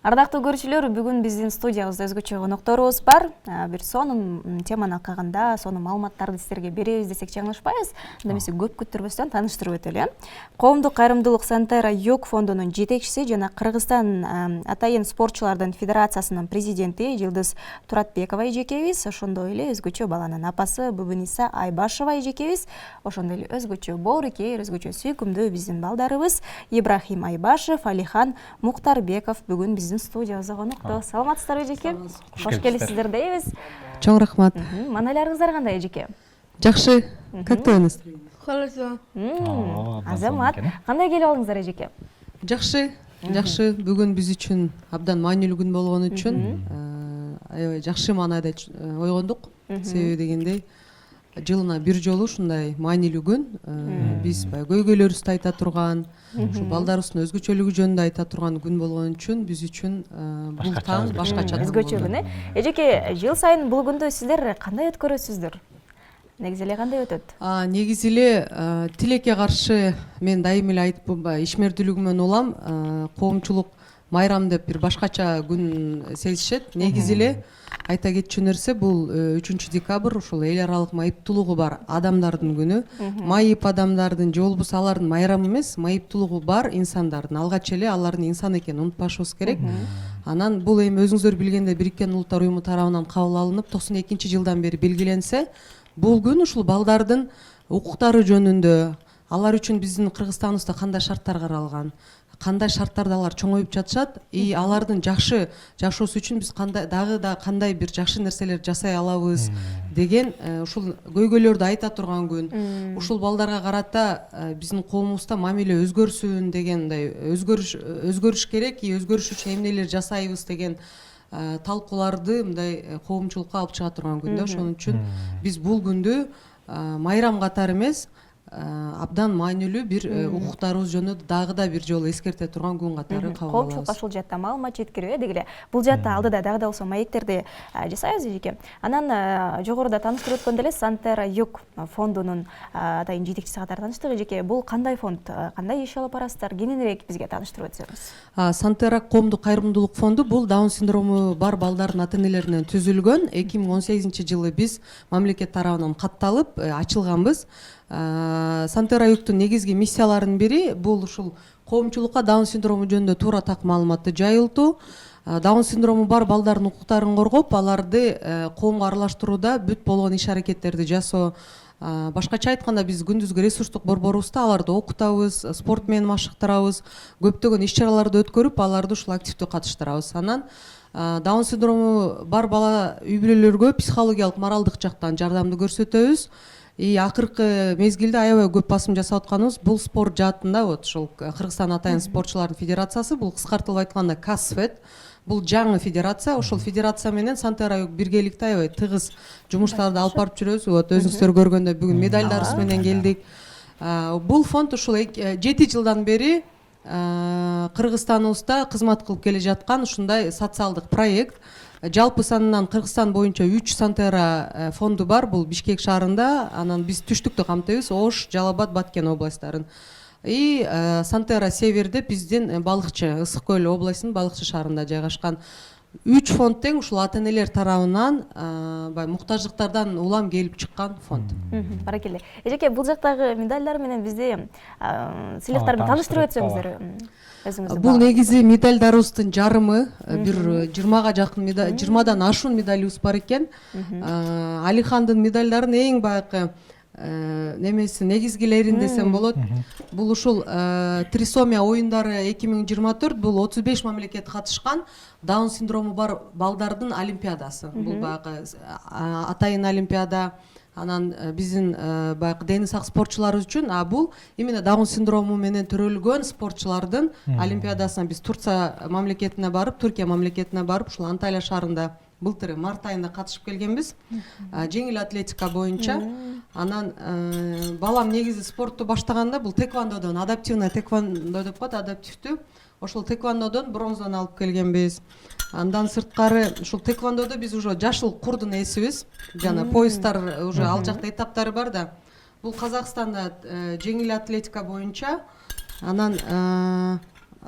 Ардактуу көрүүчүлөр, бүгүн биздин студиябызда өзгөчө конокторубуз бар. Бир сонун теманы акагында, сонун маалыматтарды сиздерге беребиз десек жаңылышпайбыз. Анда эмесе көп күттүрбөстөн тааныштырып өтөлү. Коомдук кайрымдуулук Сантера Юг фондунун жетекчиси жана Кыргызстан атайын спортчулардын федерациясынын президенти Жылдыз Туратбекова эжекебиз, ошондой эле өзгөчө баланын апасы Бубуниса Айбашева эжекебиз, ошондой эле өзгөчө боорукер, өзгөчө сүйкүмдүү биздин балдарыбыз Ибрахим Айбашев, Алихан Муктарбеков бүгүн биздин студиябызга конокто. Саламатсыздарбы эжеке? Кош келипсиздер дейбиз. Чоң рахмат. Маналарыңыздар кандай эжеке? Жакшы. Как ты өнөс? Хорошо. Азамат, кандай келип алдыңыздар эжеке? Жакшы. Жакшы. Бүгүн биз үчүн абдан маанилүү күн болгон үчүн аябай жакшы маанайда ойгондук. Себеби дегенде жылына бир жолу ушундай маанилүү күн. Биз көйгөйлөрүбүздү айта турган, ушу балдарыбыздын өзгөчөлүгү жөнүндө айта турган күн болгон үчүн биз үчүн бул таң башкача өзгөчө күн. Эжеке, жыл сайын бул күндү сиздер кандай өткөрөсүздөр? Негизи эле кандай өтөт? Негизи эле тилекке каршы мен дайым эле айтып ишмердүүлүгүмөн улам, коомчулук майрам деп бир башкача күн сезишет. Негизи эле айта кетчү нерсе бул 3 декабрь ушул эл аралык майыптуулугу бар адамдардын күнү. Майып адамдардын же болбосо алардын майрамы эмес, майыптуулугу бар инсандардын. Алгач эле алардын инсан экенин унутпашыбыз керек. Анан бул эми өзүңүздөр билгендей Бириккен Улуттар Уюму тарабынан кабыл алынып 92-жылдан бери белгиленсе, бул күн ушул балдардын укуктары жөнүндө, алар үчүн биздин Кыргызстаныбызда кандай шарттар каралган, кандай шарттарда алар чоңоюп жатышат, алардын жакшы жашоосу үчүн биз кандай бир жакшы нерселер жасай алабыз деген ушул көйгөйлөрдү айта турган күн. Ушул балдарга карата биздин коомубузда мамиле өзгөрсүн дегендей өзгөрүш керек, өзгөрүш үчүн эмнелер жасайбыз деген талкууларды мындай коомчулукка алып чыга турган күн да. Ошон үчүн биз бул күндү майрам катары эмес, абдан маанилүү бир укуктарыбыз жөнүндө дагы да бир жолу эскерте турган күн катары кабыл алабыз. Коомчулукка ушул жакта маалымат жеткирип, деги эле бул жакта алдыда дагы да болсо маектерди жасайбыз эжеке. Анан жогоруда тааныштырып өткөндөй эле Сантера Юг фондунун атайын жетекчиси катары тааныштык эжеке. Бул кандай фонд, кандай иш алып барасыздар? Кененирээк бизге тааныштырып өтсөңүз. Сантера коомдук кайрымдуулук фонду бул даун синдрому бар балдардын ата-энелеринен түзүлгөн. 2018-жылы биз мамлекет тарабынан катталып ачылганбыз. Сантера Югтун негизги миссияларынын бири бул ушул коомчулукка даун синдрому жөнүндө туура так маалыматты жайылтуу, даун синдрому бар балдардын укуктарын коргоп, аларды коомго аралаштырууда бүт болгон иш-аракеттерди жасоо. Башкача айтканда биз күндүзгү ресурстук борборубузда аларды окутабыз, спорт менен машыктырабыз, көптөгөн иш-чараларды өткөрүп, аларды ушул активдүү катыштырабыз. Анан даун синдрому бар бала үй бүлөлөргө психологиялык, моралдык жактан жардамды көрсөтөбүз. Акыркы мезгилде аябай көп басым жасап атканыбыз бул спорт жаатында, ушул Кыргызстан атайын спортчулардын федерациясы, бул кыскартылып айтканда КАСФЕД. Бул жаңы федерация, ошол федерация менен Сантера Юг биргеликте аябай тыгыз жумуштарды алып барып жүрөбүз. Өзүңүздөр көргөндөй бүгүн медальдарыбыз менен келдик. Бул фонд ушул 7 жылдан бери Кыргызстаныбызда кызмат кылып келе жаткан ушундай социалдык проект. Жалпы санынан Кыргызстан боюнча 3 Сантера фонду бар, бул Бишкек шаарында, анан биз түштүктү камтыйбыз, Ош, Жалал-Абад, Баткен областтарын. Сантера Северде биздин Балыкчы, Ысык көл областынын Балыкчы шаарында жайгашкан. 3 фонд тең ушул ата-энелер тарабынан муктаждыктардан улам келип чыккан фонд. Баракелде. Эжеке, бул жактагы медальдар менен бизди сыйлыктар менен тааныштырып өтсөңүздөр. Бул негизи медальдарыбыздын жарымы, бир 20га жакын медаль, 20дан ашуун медалыбыз бар экен. Алихандын медальдарын эң баягы немеси негизгилерин десем болот. Бул ушул трисомия оюндары 2024, бул 35 мамлекет катышкан даун синдрому бар балдардын олимпиадасы. Бул баягы атайын олимпиада. Анан биздин баягы дени сак спортчулар үчүн, бул именно даун синдрому менен төрөлгөн спортчулардын олимпиадасына биз Турция мамлекетине барып, ушул Анталия шаарында былтыр март айында катышып келгенбиз. Жеңил атлетика боюнча. Анан балам негизи спортту баштаганда бул тэквондодон, адаптивный тэквондо деп коет, адаптивдүү. Ошол тэквондодон бронзаны алып келгенбиз. Андан сырткары ушул тэквондодо биз уже жашыл курдун ээсибиз. Жана поястар уже ал жакта этаптары бар да. Бул Казакстанда жеңил атлетика боюнча. Анан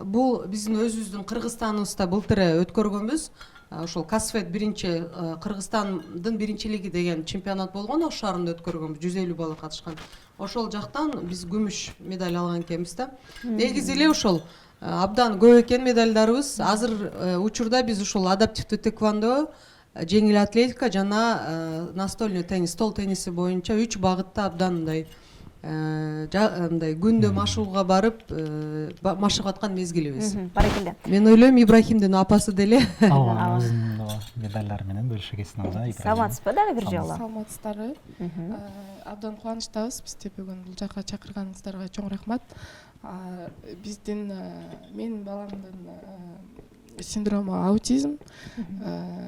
бул биздин өзүбүздүн Кыргызстаныбызда былтыр өткөргөнбүз. Ошол Касфет биринчи Кыргызстандын биринчилиги деген чемпионат болгон, ош шаарында өткөргөнбүз, 150 бала катышкан. Ошол жактан биз күмүш медаль алган экенбиз да. Негизи эле ошол абдан көп экен медальдарыбыз. Азыр учурда биз ушул адаптивдүү тэквондо, жеңил атлетика жана настольный теннис, стол тенниси боюнча 3 багытта абдан мындай мындай күндө машыгууга барып машыгып аткан мезгилибиз. Баракелде. Мен ойлойм Ибрахимдин апасы деле. Ооба, өзүнүн медальдары менен бөлүшүп да. Саламатсызбы дагы бир жолу? Саламатсыздарбы. Абдан кубанычтабыз бизди бүгүн бул жака чакырганыңыздарга чоң рахмат. Биздин менин баламдын синдрому аутизм,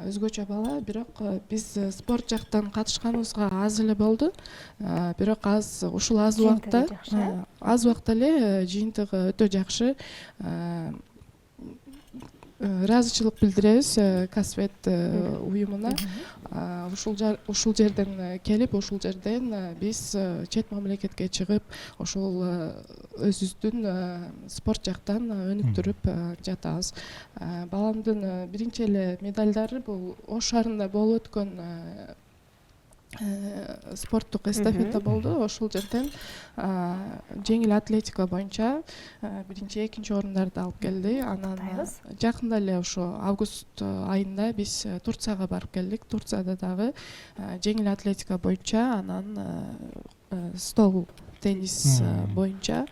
өзгөчө бала, бирок биз спорт жактан катышканыбызга аз эле болду. Бирок ушул аз убакта эле жыйынтыгы өтө жакшы. Ыраазычылык билдиребиз Касвет уюмуна. Ушул жерден келип, ушул жерден биз чет мамлекетке чыгып, ошол өзүбүздүн спорт жактан өнүктүрүп жатабыз. Баламдын биринчи эле медалдары бул Ош шаарында болуп өткөн спорттук эстафета болду. Ошол жерден жеңил атлетика боюнча биринчи, экинчи орундарды алып келди. Анан жакында эле ошо август айында биз Турцияга барып келдик. Турцияда дагы жеңил атлетика боюнча, анан стол теннис боюнча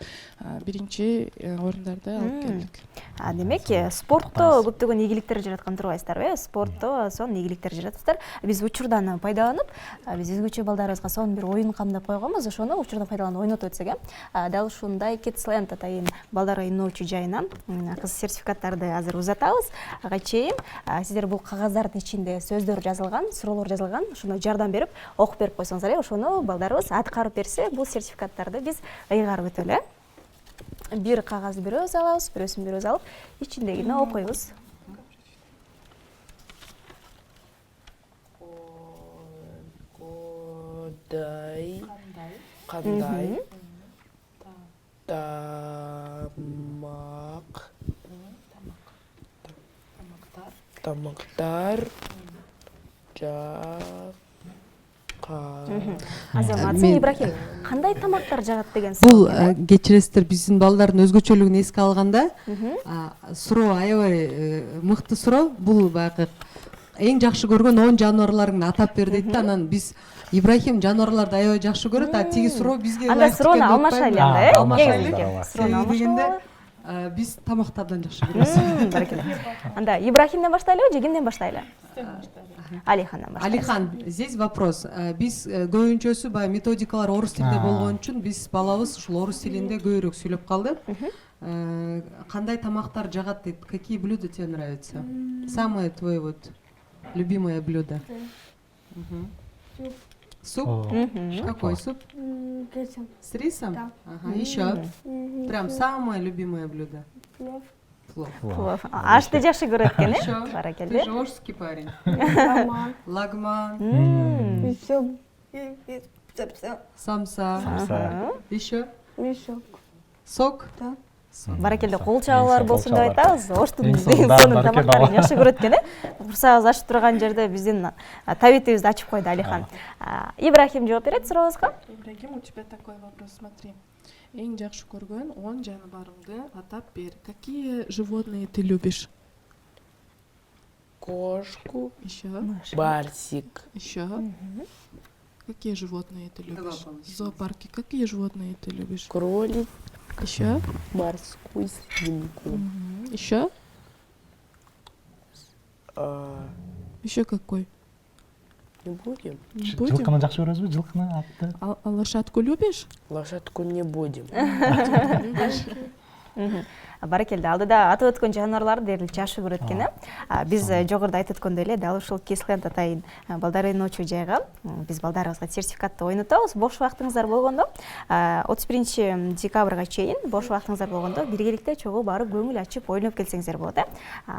биринчи орундарды алып келдик. Демек, спортто көптөгөн ийгиликтер жараткан турбайсыздарбы? Спортто сонун ийгиликтер жаратасыздар. Биз учурдан пайдаланып, биз өзгөчө балдарыбызга сонун бир оюн камдап койгонбуз. Ошону учурдан пайдаланып ойнотуп өтсөк, дал ушундай Kidsland атайын балдарга үйнөөчү жайынан кыз сертификаттарды азыр узатабыз. Ага чейин сиздер бул кагаздардын ичинде сөздөр жазылган, суроолор жазылган, ошону жардам берип, окуп берип койсоңуздар, ошону балдарыбыз аткарып берсе, бул сертификаттарды биз ыйгарып өтөлү. Бир кагаз бирөөбүз алабыз, бирөөсүн бирөөбүз алып, ичиндегини окуйбуз. Кандай тамактар Азаматсың Ибрахим, кандай тамактар жагат деген Бул кечиресиздер, биздин балдардын өзгөчөлүгүн эске алганда, суроо аябай мыкты суроо. Бул баягы эң жакшы көргөн 10 жаныбарларыңды атап бер дейт да. Анан биз Ибрахим жаныбарларды аябай жакшы көрөт, тиги суроо бизге анда суроону алмашайлы анда, суроону алмашайлы. Биз тамактардан жакшы көрөбүз. Баракелде. Анда Ибрахимден баштайлыбы же кимден баштайлы? Алихандан баштайлы. Алихан, здесь вопрос. Биз көбүнчөсү баягы методикалар орус тилинде болгон үчүн биз балабыз ушул орус тилинде көбүрөөк сүйлөп калды. Кандай тамактар жагат дейт? Какие блюда тебе нравятся? Самое твое вот любимое блюдо? Суп? Какой суп? С рисом? Ага, еще? Прям самое любимое блюдо? Плов. Ашты жакшы көрөт экен, Баракелде. Ты же ошский парень. Лагман. Самса. Еще? Сок? Баракелде, кол чабуулар болсун деп айтабыз. Оштун сонун тамактарын жакшы көрөт экен. Курсагыбыз ачып турган жерде биздин табитибизди ачып койду Алихан. Ибрахим жооп берет сурообузга. Ибрахим, у тебя такой вопрос, смотри. Эң жакшы көргөн 10 жаныбарыңды атап бер. Какие животные ты любишь? Кошку, Еще? барсик, Еще? Какие животные ты любишь? В зоопарке какие животные ты любишь? кролик, Еще? морскую свинку. Еще? Еще какой? Не будем? Будем? Жылкыны жакшы көрөсүзбү? Жылкыны атты. А лошадку любишь? Лошадку не будем. Баракелде, алдыда атып өткөн жаныбарларды дээрлик жакшы көрөт экен. Биз жогоруда айтып өткөндөй эле дал ушул Kidsland атайын балдар ойночу жайга биз балдарыбызга сертификатты ойнотобуз. Бош убактыңыздар болгондо 31 декабрга чейин бош убактыңыздар болгондо биргеликте чогуу барып көңүл ачып ойноп келсеңиздер болот.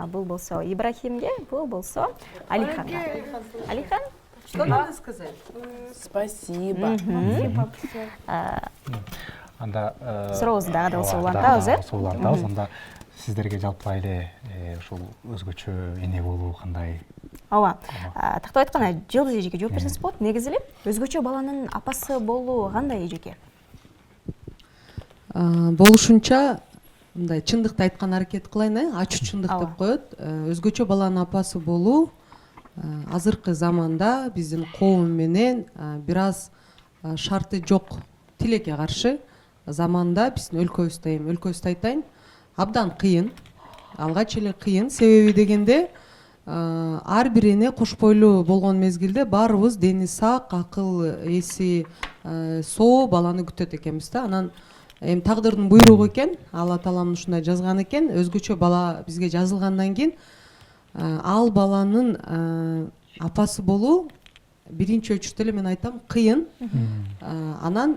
Бул болсо Ибрахимге, бул болсо Алиханга. Алихан, Что надо сказать? Спасибо. Анда сурообузду дагы да болсо улантабыз, улантабыз. Анда сиздерге жалпы эле ушул өзгөчө эне болуу кандай? ооба тактап айтканда Жылдыз эжеке жооп берсеңиз болот. Негизи эле өзгөчө баланын апасы болуу кандай эжеке? Болушунча мындай чындыкты айткан аракет кылайын, ачуу чындык Ооба. деп коет. Өзгөчө баланын апасы болуу азыркы заманда биздин коом менен бир аз шарты жок тилекке каршы заманда биздин өлкөбүздө айтайын, абдан кыйын. Алгач эле кыйын. Себеби дегенде ар бир эне кош бойлуу болгон мезгилде баарыбыз дени сак, акыл эси соо баланы күтөт экенбиз да. Анан эми тагдырдын буйругу экен, Алла Таалам ушундай жазган экен. Өзгөчө бала бизге жазылгандан кийин ал баланын апасы болуу биринчи өчүртө эле мен айтам кыйын. Анан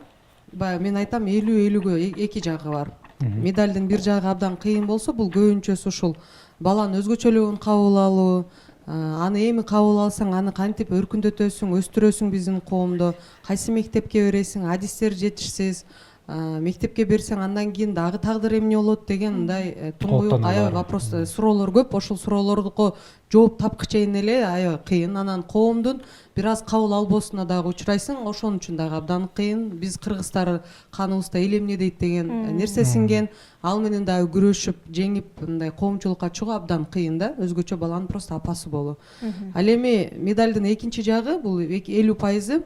баягы мен айтам 50-50-гө эки жагы бар. Медалдын бир жагы абдан кыйын болсо, бул көбүнчөсү ушул баланын өзгөчөлүгүн кабыл алуу, аны эми кабыл алсаң аны кантип өркүндөтөсүң, өстүрөсүң биздин коомдо, кайсы мектепке бересиң, адистер жетишсиз, мектепке берсең андан кийин дагы тагдыр эмне болот деген мындай туңгуюк аябай вопрос, суроолор көп. Ошол суроолорго жооп тапкыч эле аябай кыйын. Анан коомдун бир аз кабыл албоосуна дагы учурайсың, ошон үчүн дагы абдан кыйын. Биз кыргыздар каныбызда эл эмне дейт деген нерсе сиңген, ал менен дагы күрөшүп, жеңип мындай коомчулукка чыгуу абдан кыйын да, өзгөчө баланын просто апасы болуу. Ал эми медалдын экинчи жагы бул 50%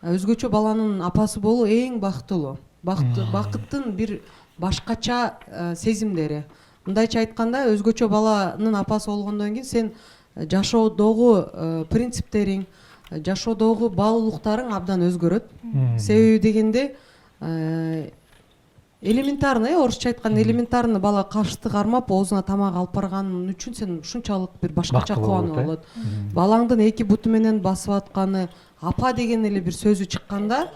өзгөчө баланын апасы болуу эң бактылуу. Бакыттын бир башкача сезимдери. Мындайча айтканда, өзгөчө баланын апасы болгондон кийин сен жашоодогу принциптериң, жашоодогу баалуулуктарың абдан өзгөрөт. Себеби дегенде элементарный, орусча айтканда элементарный бала кашты кармап оозуна тамак алып барган үчүн сен ушунчалык бир башкача кубануу болот. Балаңдын эки буту менен басып атканы, апа деген эле бир сөзү чыкканда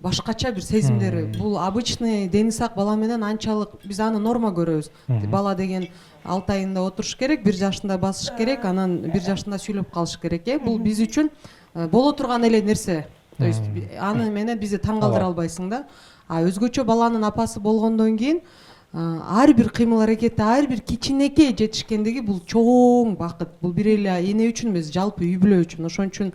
башкача бир сезимдери. Бул обычный дени сак бала менен анчалык биз аны норма көрөбүз. Бала деген 6 айында отуруш керек, 1 жашында басыш керек, анан 1 жашында сүйлөп калыш керек. Бул биз үчүн боло турган эле нерсе. То есть аны менен бизди таң калтыра албайсың да. Өзгөчө баланын апасы болгондон кийин ар бир кыймыл аракети, ар бир кичинекей жетишкендиги бул чоң бакыт. Бул бир эле эне үчүн эмес, жалпы үй бүлө үчүн. Ошон үчүн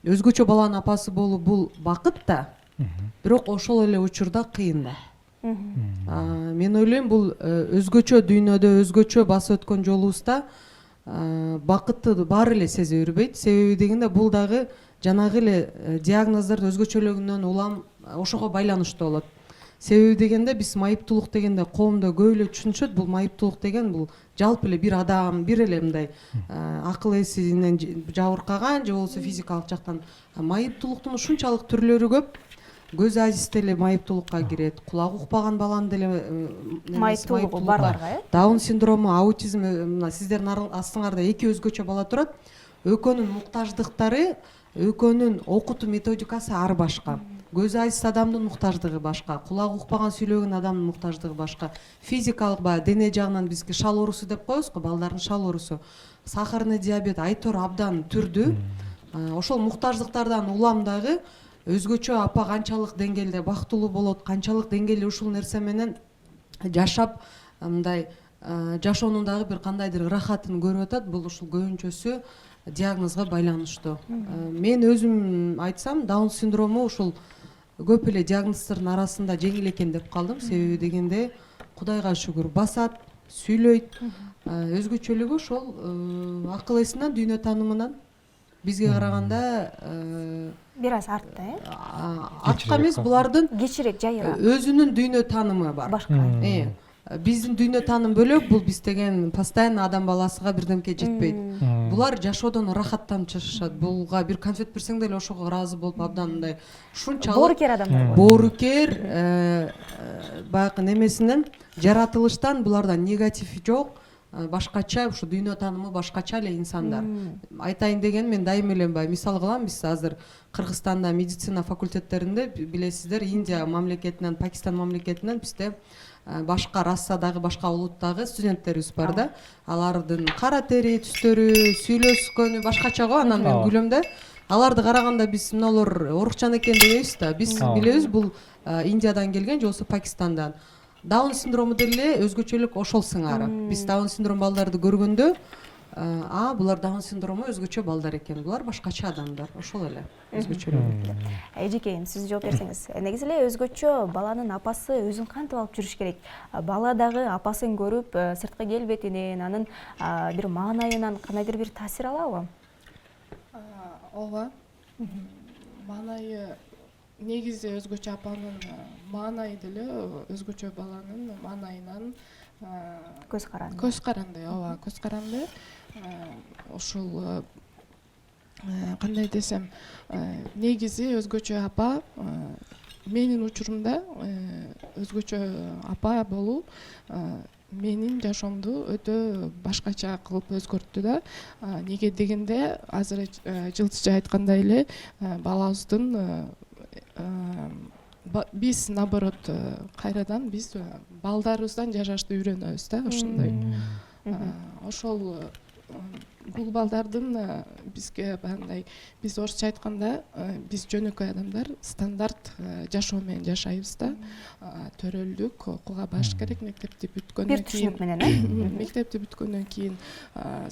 өзгөчө баланын апасы болуу бул бакыт да, бирок ошол эле учурда кыйын да. Мен ойлойм, бул өзгөчө дүйнөдө, өзгөчө басып өткөн жолубузда бакытты баары эле сезе бербейт. Себеби дегенде бул дагы жанагы эле диагноздордун өзгөчөлүгүнөн улам ошого байланыштуу болот. Себеби дегенде биз майыптуулук дегенде коомдо көп эле түшүнүшөт. Бул майыптуулук деген бул жалпы эле бир адам, бир эле мындай акыл эсинен жабыркаган же болбосо физикалык жактан. Майыптуулуктун ушунчалык түрлөрү көп. Көз ажиз деле майыптуулукка кирет, кулак укпаган баланын деле майыптуулугу барларга, Даун синдрому, аутизм, мына сиздердин астыңарда эки өзгөчө бала турат. Экөөнүн муктаждыктары, экөөнүн окутуу методикасы ар башка. Көз ажиз адамдын муктаждыгы башка, кулак укпаган сүйлөгөн адамдын муктаждыгы башка. Физикалык дене жагынан бизге шал оорусу деп коебуз го, балдардын шал оорусу. Сахарный диабет, айтор абдан түрдүү. Ошол муктаждыктардан улам дагы өзгөчө апа канчалык деңгээлде бактылуу болот, канчалык деңгээлде ушул нерсе менен жашап, мындай жашоонун дагы бир кандайдыр ырахатын көрүп атат. Бул ушул көбүнчөсү диагнозго байланыштуу. Мен өзүм айтсам, Даун синдрому ушул көп эле диагноздордун арасында жеңил экен деп калдым. Себеби дегенде Кудайга шүгүр басат, сүйлөйт. Өзгөчөлүгү ошол акыл эсинен, дүйнө таанымынан бизге караганда бир аз артта, артка эмес, булардын кечирээк, жайыраак. Өзүнүн дүйнө таанымы бар. Башка. Биздин дүйнө тааным бөлөк, бул биз деген постоянно адам баласыга бирдемке жетпейт. Булар жашоодон ырахаттанып жашашат. Булга бир конфет берсең деле ошого ыраазы болуп абдан мындай ушунчалык Боорукер адамдар. Боорукер, баягы немесинен, жаратылыштан буларда негатив жок. Башкача, ушу дүйнө таанымы башкача эле инсандар. Айтайын деген, мен дайыма эле мисал кылам. Биз азыр Кыргызстанда медицина факультеттеринде билесиздер, Индия мамлекетинен, Пакистан мамлекетинен бизде башка расадагы, башка улуттагы студенттерибиз бар да. Алардын кара тери түстөрү, сүйлөшкөнү башкача го. Анан мен күлөм да. Аларды караганда биз мыналар орукчан экен дебейбиз да. Биз билебиз, бул Индиядан келген же болбосо Пакистандан. даун синдрому деле өзгөчөлүк ошол сыңары. Биз даун синдром балдарды көргөндө булар даун синдрому өзгөчө балдар экен, булар башкача адамдар, ошол эле өзгөчөлүгү. Эжеке, сиз жооп берсеңиз. Негизи эле өзгөчө баланын апасы өзүн кантип алып жүрүш керек? Бала дагы апасын көрүп, сырткы келбетинен, анын бир маанайынан кандайдыр бир таасир алабы? Ооба. Маанайы негизи өзгөчө апанын маанайы деле өзгөчө баланын маанайынан Көз каранды. көз каранды, ооба, көз каранды. Ушул кандай десем, негизи өзгөчө апа менин учурумда өзгөчө апа болуу менин жашоомду өтө башкача кылып өзгөрттү да. Неге дегенде, азыр жылчы айткандай эле балабыздын биз наоборот кайрадан биз балдарыбыздан жашашты үйрөнөбүз да, ошондой. Ошол бул балдардын бизге баягындай, биз орусча айтканда, биз жөнөкөй адамдар стандарт жашоо менен жашайбыз да. Төрөлдүк, окууга барыш керек, мектепти бүткөндөн Бир түшүнүк менен, мектепти бүткөндөн кийин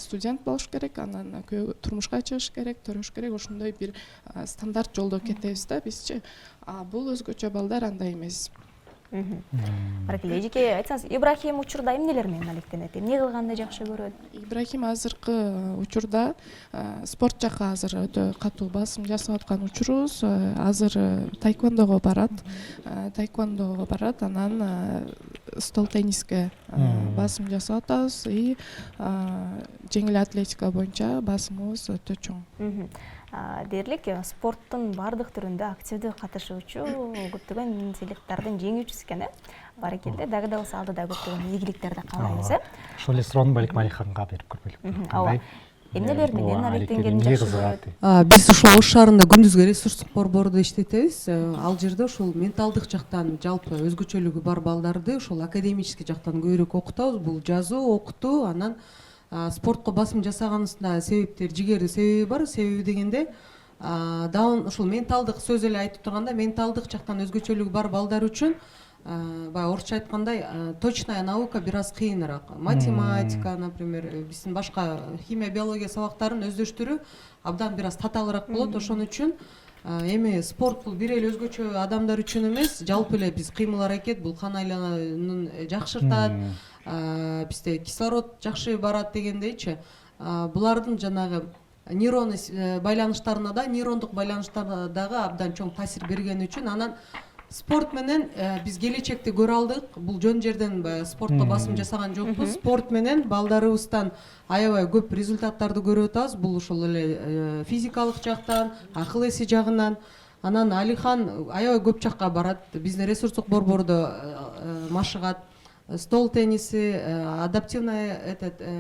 студент болуш керек, анан турмушка чыгыш керек, төрөш керек, ошондой бир стандарт жолдо кетебиз да бизчи. Бул өзгөчө балдар андай эмес. Баракеле, эжеке, айтсаңыз, Ибрахим учурда эмнелер менен алектенет? Эмне кылганды жакшы көрөт? Ибрахим азыркы учурда спорт жакка азыр өтө катуу басым жасап аткан учурубуз. Азыр тайквондого барат. Анан стол тенниске басым жасап атабыз и жеңил атлетика боюнча басымыбыз өтө чоң. Дээрлик спорттун бардык түрүндө активдүү катышуучу, көптөгөн сыйлыктардын жеңүүчүсү экен, баракелде. Дагы да болсо алдыда көптөгөн ийгиликтерди каалайбыз, Ошол эле суроону балким Алиханга берип көргүлүк. Ооба. Эмнелер менен алектенгенин жакшы көрөт? Биз ушул Ош шаарында күндүзгү ресурстук борборду иштетебиз. Ал жерде ушул менталдык жактан жалпы өзгөчөлүгү бар балдарды ушул академический жактан көбүрөөк окутабыз. Бул жазуу, окутуу, анан спортко басым жасаганыбызда себептер, жигердүү себеби бар. Себеби дегенде, даун ушул менталдык, сөз эле айтып турганда, менталдык жактан өзгөчөлүгү бар балдар үчүн баягы орусча айткандай точная наука бир аз кыйыныраак. Математика, например, биздин башка химия, биология сабактарын өздөштүрүү абдан бир аз татаалыраак болот. Ошон үчүн эми спорт бул бир эле өзгөчө адамдар үчүн эмес, жалпы эле биз кыймыл аракет, бул кан айлануун жакшыртат, бизде кислород жакшы барат дегендейчи. Булардын жанагы нейрон байланыштарына да, нейрондук байланыштарына дагы абдан чоң таасир бергени үчүн анан спорт менен биз келечекти көрө алдык. Бул жөн жерден спортко басым жасаган жокпуз. Спорт менен балдарыбыздан аябай көп результаттарды көрүп атабыз. Бул ошол эле физикалык жактан, акыл эси жагынан. Анан Алихан аябай көп жакка барат. Биздин ресурстук борбордо машыгат. Стол тенниси, адаптивный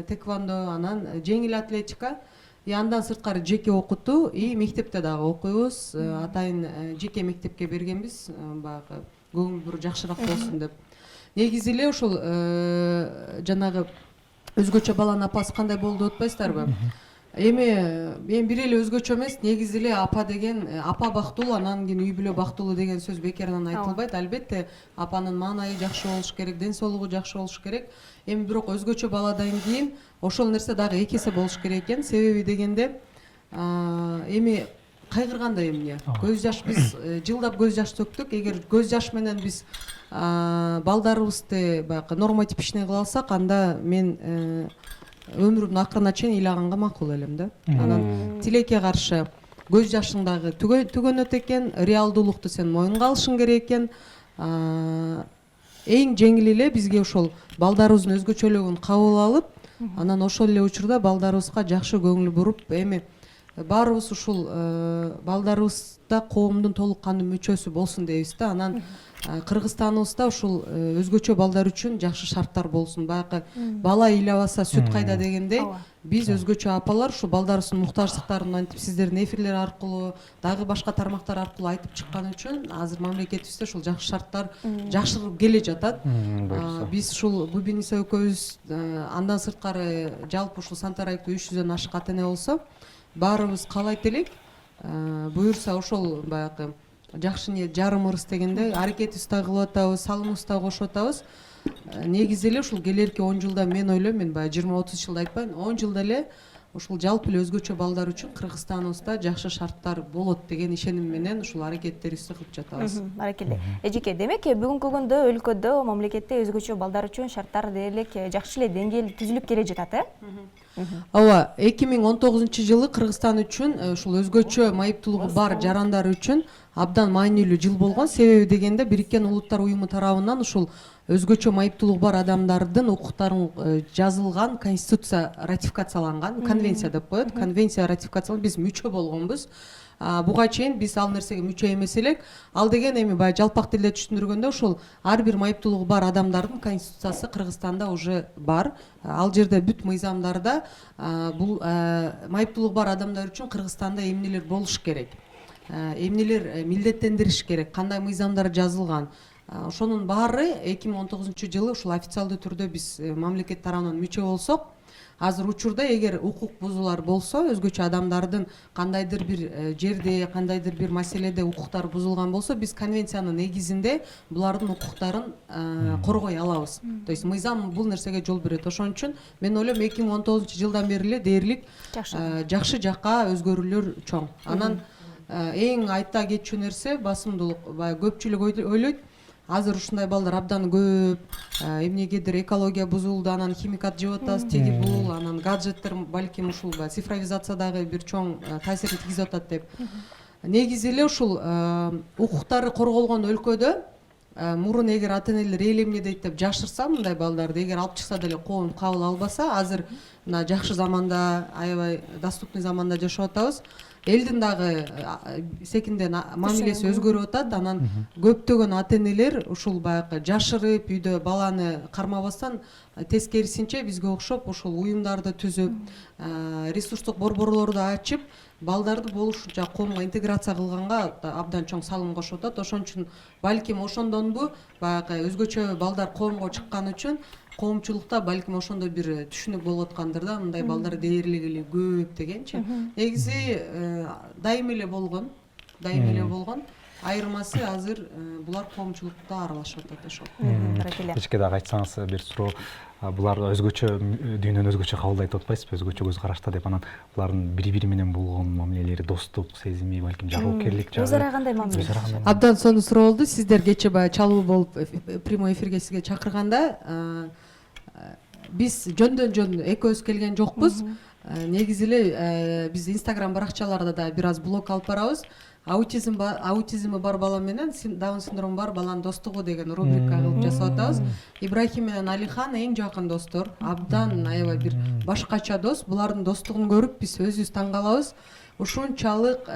тэквондо, анан жеңил атлетика. Андан сырткары жеке окутуу и мектепте дагы окуйбуз. Атайын жеке мектепке бергенбиз, баягы көңүл бур жакшыраак болсун деп. Негизи эле ушул жанагы өзгөчө баланын апасы кандай болду деп атпайсыздарбы? Эми бир эле өзгөчө эмес, негизи эле апа деген, апа бактылуу, анан кийин үй бүлө бактылуу деген сөз бекеринен айтылбайт. Албетте апанын маанайы жакшы болуш керек, ден соолугу жакшы болуш керек. Эми бирок өзгөчө баладан кийин ошол нерсе дагы эки эсе болуш керек экен. Себеби дегенде, эми кайгырганда эмне? Көз жаш, биз жылдап көз жаш төктүк. Эгер көз жаш менен биз балдарыбызды баягы нормотипичный кыла алсак, анда мен өмүрүмдүн акырына чейин ыйлаганга макул элем да. Анан тилекке каршы көз жашың дагы түгөнөт экен, реалдуулукту сен моюнга алышың керек экен. Эң жеңил эле бизге ошол балдарыбыздын өзгөчөлүгүн кабыл алып, анан ошол эле учурда балдарыбызга жакшы көңүл буруп, эми баарыбыз ушул балдарыбызда коомдун толук кандуу мүчөсү болсун дейбиз да. Анан Кыргызстаныбызда ушул өзгөчө балдар үчүн жакшы шарттар болсун. Баягы бала ыйлабаса сүт кайда дегендей, биз өзгөчө апалар ушул балдарыбыздын муктаждыктарын антип сиздердин эфирлер аркылуу, дагы башка тармактар аркылуу айтып чыккан үчүн азыр мамлекетибизде ушул жакшы шарттар жакшырып келе жатат. Биз ушул Губиниса экөөбүз андан сырткары жалпы ушул Сантарайкта 300дөн ашык ата эне болсо, баарыбыз каалайт элек, буюрса ошол баягы жакшы ниет жарым ырыс дегенде аракетибизди да кылып атабыз, салымыбызды да кошуп атабыз. Негизи эле ушул келерки 10 жылда мен ойлойм, мен баягы 20-30 жылда айтпайм, 10 жылда эле ушул жалпы эле өзгөчө балдар үчүн Кыргызстаныбызда жакшы шарттар болот деген ишеним менен ушул аракеттерибизди кылып жатабыз. Баракелде. Эжеке, демек бүгүнкү күндө өлкөдө, мамлекетте өзгөчө балдар үчүн шарттар дээрлик жакшы эле деңгээлде түзүлүп келе жатат, Ооба, 2019 жылы Кыргызстан үчүн ушул өзгөчө майыптуулугу бар жарандар үчүн абдан маанилүү жыл болгон. Себеби дегенде Бириккен Улуттар уюму тарабынан ушул өзгөчө майыптуулугу бар адамдардын укуктарын жазылган конституция ратификацияланган, конвенция деп коет. Конвенция ратификацияланган, биз мүчө болгонбуз. Буга чейин биз ал нерсеге мүчө эмес элек. Ал деген эми баягы жалпак тилде түшүндүргөндө ушул ар бир майыптуулугу бар адамдардын конституциясы Кыргызстанда уже бар. Ал жерде бүт мыйзамдарда бул майыптуулугу бар адамдар үчүн Кыргызстанда эмнелер болуш керек, эмнелер милдеттендириш керек, кандай мыйзамдар жазылган. Ошонун баары 2019 жылы ушул официалдуу түрдө биз мамлекет тарабынан мүчө болсок, азыр учурда эгер укук бузуулар болсо, өзгөчө адамдардын кандайдыр бир жерде, кандайдыр бир маселеде укуктары бузулган болсо, биз конвенциянын негизинде булардын укуктарын коргой алабыз. То есть мыйзам бул нерсеге жол берет. Ошон үчүн мен ойлойм 2019 жылдан бери эле дээрлик жакшы жакка өзгөрүүлөр чоң. Анан эң айта кетчү нерсе басымдуулук. Көпчүлүк ойлойт, азыр ушундай балдар абдан көп, эмнегедир экология бузулду, анан химикат жеп атабыз, тиги бул, анан гаджеттер балким ушул цифровизациядагы бир чоң таасирин тийгизип атат деп. Негизи эле ушул укуктары корголгон өлкөдө мурун эгер ата-энелер эл эмне дейт деп жашырса мындай балдарды, эгер алып чыкса деле коом кабыл албаса, азыр мына жакшы заманда, аябай доступный заманда жашап атабыз. Элдин дагы секинден мамилеси өзгөрүп атат. Анан көптөгөн ата-энелер ушул баягы жашырып, үйдө баланы кармабастан тескерисинче бизге окшоп ушул уюмдарды түзүп, ресурстук борборлорду ачып, балдарды болушунча коомго интеграция кылганга абдан чоң салым кошуп атат. Ошон үчүн балким ошондонбу баягы өзгөчө балдар коомго чыккан үчүн коомчулукта балким ошондой бир түшүнүк болуп аткандыр да, мындай балдар дээрлик эле көп дегенчи. Негизи дайым эле болгон. Айырмасы азыр булар коомчулукта аралашып атат ошол. Эчке дагы айтсаңыз бир суроо, булар өзгөчө дүйнөнү өзгөчө кабылдайт атпайсызбы, өзгөчө көз карашта деп, анан булардын бири-бири менен болгон мамилелери, достук сезими, балким жоопкерлик жагы. Өз ара кандай мамиле? Абдан сонун суроо болду. Сиздер кечээ баягы чалуу болуп прямой эфирге сизге чакырганда, биз жөндөн-жөн экөөбүз келген жокпуз. Негизи эле биз Instagram баракчаларда да бир аз блог алып барабыз. Аутизми бар бала менен Даун синдрому бар баланын достугу деген рубрика кылып жасап атабыз. Ибрахим менен Алихан эң жакын достор, абдан аябай бир башкача дос. Булардын достугун көрүп биз өзүбүз таң калабыз. Ушунчалык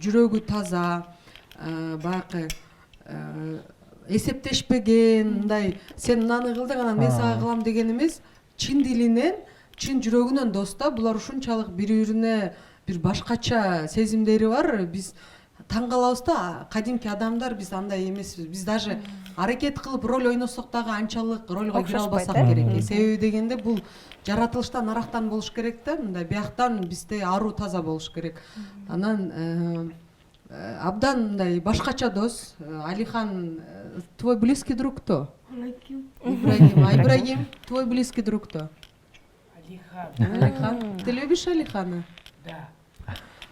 жүрөгү таза, баягы эсептешпеген, мындай сен мынаны кылдың, анан мен сага кылам деген эмес, чын дилинен, чын жүрөгүнөн дос да. Булар ушунчалык бири-бирине бир башкача сезимдери бар. Биз таң калабыз да, кадимки адамдар биз андай эмеспиз. Биз даже аракет кылып роль ойносок дагы анчалык ролго кире албасак керек. Себеби дегенде бул жаратылыштан арактан болуш керек да, мындай бияктан бизде аруу таза болуш керек. Анан абдан мындай башкача дос. Алихан, твой близкий друг кто? Ибрагим, твой близкий друг кто? Алихан. Ты любишь Алихана? Да.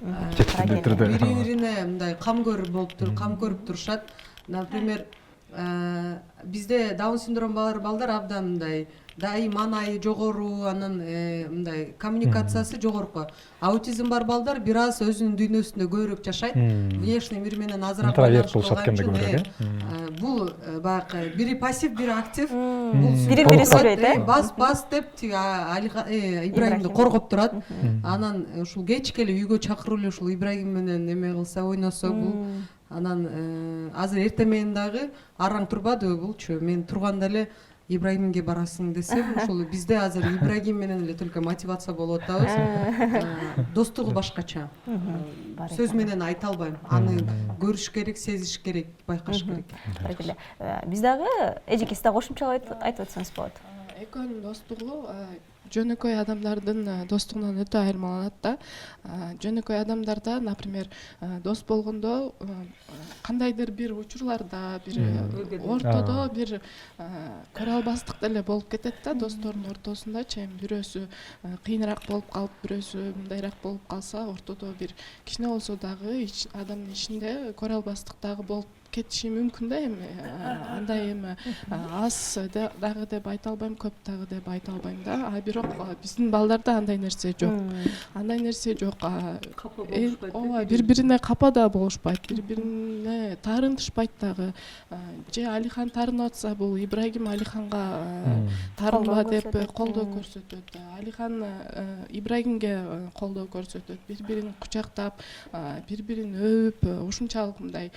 Бири-бирине мындай кам көрүп турушат. Например, бизде Даун синдрому бар балдар абдан мындай дайым анайы жогору, анан мындай коммуникациясы жогорку. Аутизм бар балдар бир аз өзүнүн дүйнөсүндө көбүрөөк жашайт. Внешний мир менен азыраак байланышкан. Бул баягы бири пассив, бири актив. Бири-бири сүйлөйт, Бас деп тиги Ибрагимди коргоп турат. Анан ушул кечке эле үйгө чакырып эле ушул Ибрагим менен эме кылса, ойносо бул. Анан азыр эртең менен дагы араң турбадыбы булчу? Мен турганда эле Ибрагимге барасың десем, ошол бизде азыр Ибрагим менен эле только мотивация болуп атабыз. Достугу башкача. Сөз менен айта албайм. Аны көрүш керек, сезиш керек, байкаш керек. Биз дагы эжеке сиз дагы кошумчалап айтып атсаңыз болот. Экөөнүн достугу жөнөкөй адамдардын достугунан өтө айырмаланат да. Жөнөкөй адамдарда, например, дос болгондо кандайдыр бир учурларда, бир ортодо бир көрө албастык деле болуп кетет да, достордун ортосунда чейин бирөөсү кыйыныраак болуп калып, бирөөсү мындайраак болуп калса, ортодо бир кичине болсо дагы адамдын ичинде көрө албастык дагы болуп кетиши мүмкүн да. Эми андай эми аз дагы деп айта албайм, көп дагы деп айта албайм да. Бирок биздин балдарда андай нерсе жок. Андай нерсе жок. Ооба, бири-бирине капа да болушпайт, бири-бирине таарынтышпайт дагы. Же Алихан таарынып атса, бул Ибрагим Алиханга таарынба деп колдоо көрсөтөт. Алихан Ибрагимге колдоо көрсөтөт. Бири-бирин кучактап, бири-бирин өбүп, ушунчалык мындай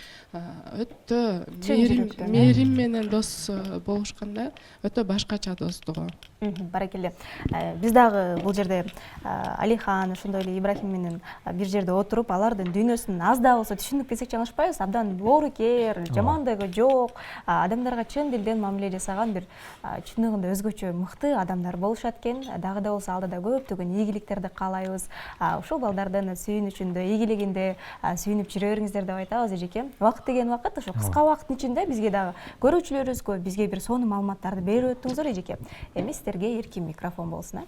өтө мээрим менен дос болушканда, өтө башкача достугу. Баракелде. Биз дагы бул жерде Алихан, ошондой эле Ибрахим менен бир жерде отуруп, алардын дүйнөсүн аз да болсо түшүнүп кетсек жаңылышпайбыз. Абдан оорукер, жамандыгы жок, адамдарга чын дилден мамиле жасаган бир чындыгында өзгөчө мыкты адамдар болушат экен. Дагы да болсо алдыда көптөгөн ийгиликтерди каалайбыз. Ушул балдардын сүйүнүчүндө, ийгилигинде сүйүнүп жүрө бериңиздер деп айтабыз эжеке. Убакыт деген убакыт, ошо кыска убакыттын ичинде бизге дагы көрүүчүлөрүбүзгө бизге бир сонун маалыматтарды берип өттүңүздөр эжеке. Эми эркин микрофон болсун.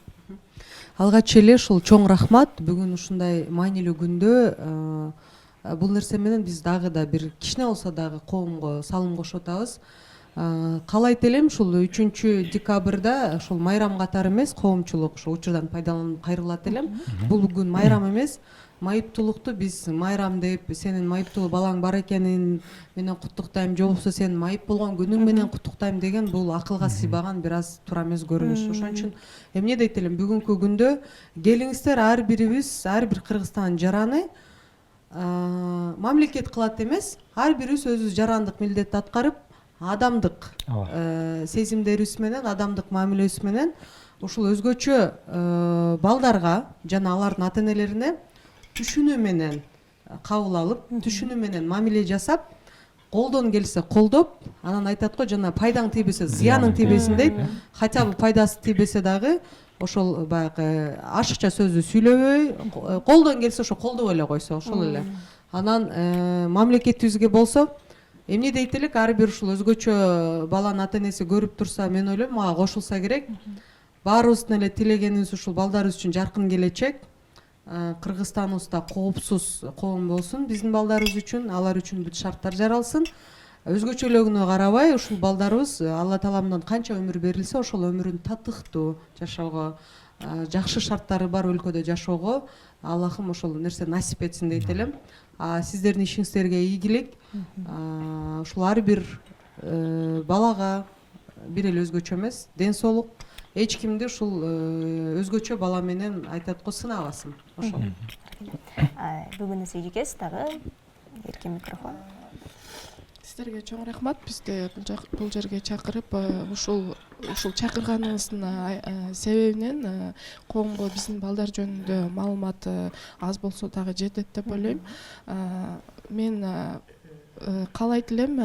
Алгач эле ушул чоң рахмат. Бүгүн ушундай маанилүү күндө бул нерсе менен биз дагы да бир кичине болсо дагы коомго салым кошуп атабыз. Каалайт элем ушул 3 декабрда ушул майрам катары эмес, коомчулук ошо учурдан пайдаланып кайрылат элем. Бул бүгүн майрам эмес. Майыптуулукту биз майрам деп, сенин майыптуу балаң бар экенин менен куттуктайм, же болбосо сен майып болгон күнүң менен куттуктайм деген бул акылга сыйбаган бир аз туура эмес көрүнүш. Ошон үчүн эмне дейт элем, бүгүнкү күндө келиңиздер, ар бирибиз, ар бир Кыргызстан жараны мамлекет кылат эмес, ар бирибиз өзүбүз жарандык милдетти аткарып, адамдык сезимдерибиз менен, адамдык мамилебиз менен ушул өзгөчө балдарга жана алардын ата-энелерине түшүнүү менен кабыл алып, түшүнүү менен мамиле жасап, колдон келсе колдоп, анан айтат го, жана пайдаң тийбесе зыяның тийбесин дейт. Хотя бы пайдасы тийбесе дагы ошол баягы ашыкча сөздү сүйлөбөй, колдон келсе ошо колдоп эле койсо, ошол эле. Анан мамлекетибизге болсо эмне дейт элек, ар бир ушул өзгөчө баланын ата-энеси көрүп турса, мен ойлойм, мага кошулса керек. Баарыбыздын эле тилегенибиз ушул балдарыбыз үчүн жаркын келечек, Кыргызстаныбызда коопсуз коом болсун, биздин балдарыбыз үчүн, алар үчүн бүт шарттар жаралсын. Өзгөчөлүгүнө карабай, ушул балдарыбыз Алла Тааламдан канча өмүр берилсе, ошол өмүрүн татыктуу жашоого, жакшы шарттары бар өлкөдө жашоого Аллахым ошол нерсе насип этсин дейт элем. Сиздердин ишиңиздерге ийгилик. Ушул ар бир балага бир эле өзгөчө эмес, ден соолук. Эч кимди ушул өзгөчө бала менен айтат го, сынабасын. Ошол. Бүгүн эжекес дагы эркин микрофон. Сиздерге чоң рахмат. Бизди бул жерге чакырып, ушул чакырганыңыздын себебинен коомго биздин балдар жөнүндө маалымат аз болсо дагы жетет деп ойлойм. Мен каалайт элем,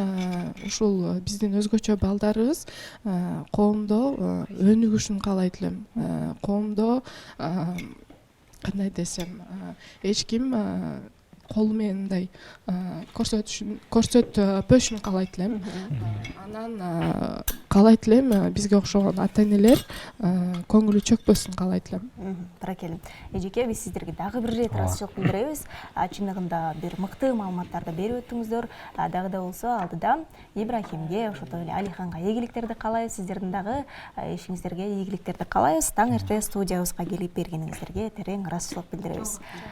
ушул биздин өзгөчө балдарыбыз коомдо өнүгүшүн каалайт элем. Коомдо кандай десем, эч ким колу менен мындай көрсөтпөшүн каалайт элем. Анан каалайт элем бизге окшогон ата-энелер көңүлү чөкпөсүн каалайт элем. Баракелде. Эжеке, биз сиздерге дагы бир ирет ыраазычылык билдиребиз. Чындыгында бир мыкты маалыматтарды берип өттүңүздөр. Дагы да болсо алдыда Ибрахимге, ошондой эле Алиханга ийгиликтерди каалайбыз. Сиздердин дагы ишиңиздерге ийгиликтерди каалайбыз. Таң эрте студиябызга келип бергениңиздерге терең ыраазычылык билдиребиз.